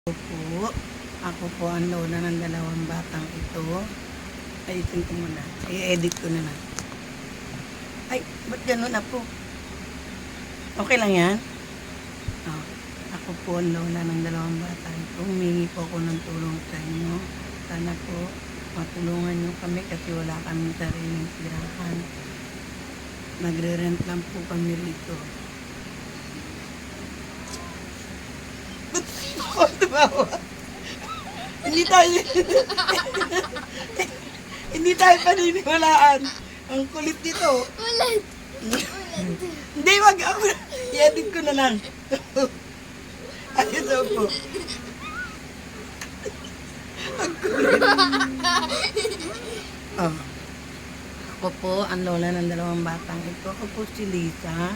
Po, ako po ang lola ng dalawang batang ito. Ayusin ko muna. I-edit ko na lang. Ay, ba't gano'n na po? Okay lang yan? Oh, ako po ang lola ng dalawang batang ito. Humingi po ako ng tulong sa inyo. Sana po matulungan nyo kami kasi wala kaming sariling tirahan. Nagre-rent lang po kami rito. Ba't ako tumawa? Hindi tayo paniniwalaan. Ang kulit nito. Ulit! Hindi, wag ako. I-edit ko na lang. Ayun daw po. Ang kulit. Oh. Ako po, ang lola ng dalawang batang ito. Ako po si Lisa.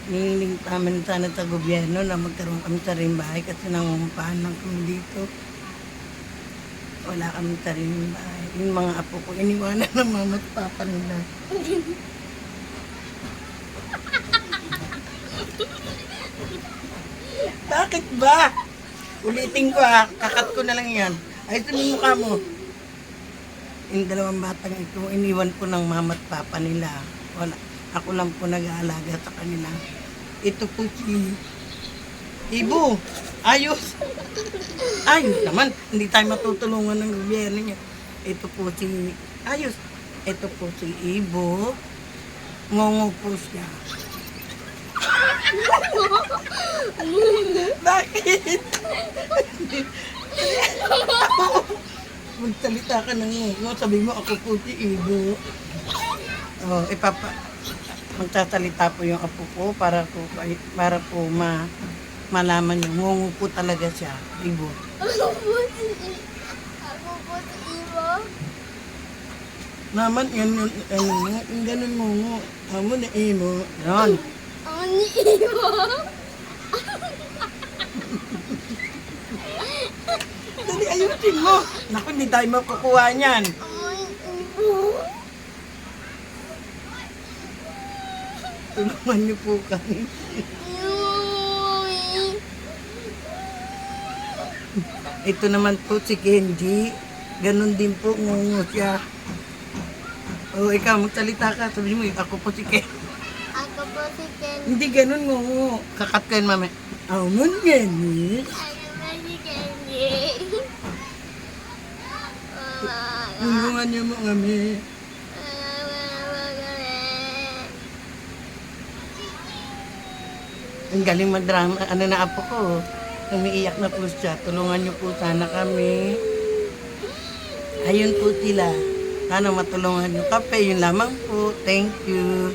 Niling namin sana sa gobyerno na magkaroon kami sariling bahay kasi nangungupahan lang kami dito. Wala kami sariling bahay. Yung mga apo ko, iniwanan ng mama at papa nila. Bakit ba? Ulitin ko ha, kakat ko na lang yan. Ayos yung mukha mo. Yung dalawang batang ito, iniwan ko ng mama at papa nila. Wala. Ako lang po nag-aalaga sa kanila. Ito po si Ibo. Ayos. Ayos naman. Hindi tayo matutulungan ng gobyerno niya. Ito po si Ayos. Ito po si Ibo. Ngongo po siya. Bakit? Magsalita ka ng ngongo. Sabi mo ako po si Ibo. Oh, magsasalita po yung apo ko para po malaman niyo. Ngungu po talaga siya, Ibo. Ako po si Ibo. Naman, yan yung ganun ngungu. Amo na Ibo. Yan. Ako ni Ibo. Dali, ayusin mo. Naku, hindi tayo makukuha niyan. Ako ni Ibo. Tulungan niyo po kami. Ito naman po si Kenji. Ganon din po, ngungu siya. O, ikaw, magsalita ka. Sabi mo, ako po si Kenji. Ako po si Ken. Hindi ganon, ngungu. Kakat ko yun, mami. Amon, Kenji. Ako po si Kenji. Tulungan niyo mo kami. Ang galing madrama. Ano na apo ko. Umiiyak na po siya. Tulungan niyo po sana kami. Ayun po sila. Sana matulungan niyo. Kape, yun lamang po. Thank you.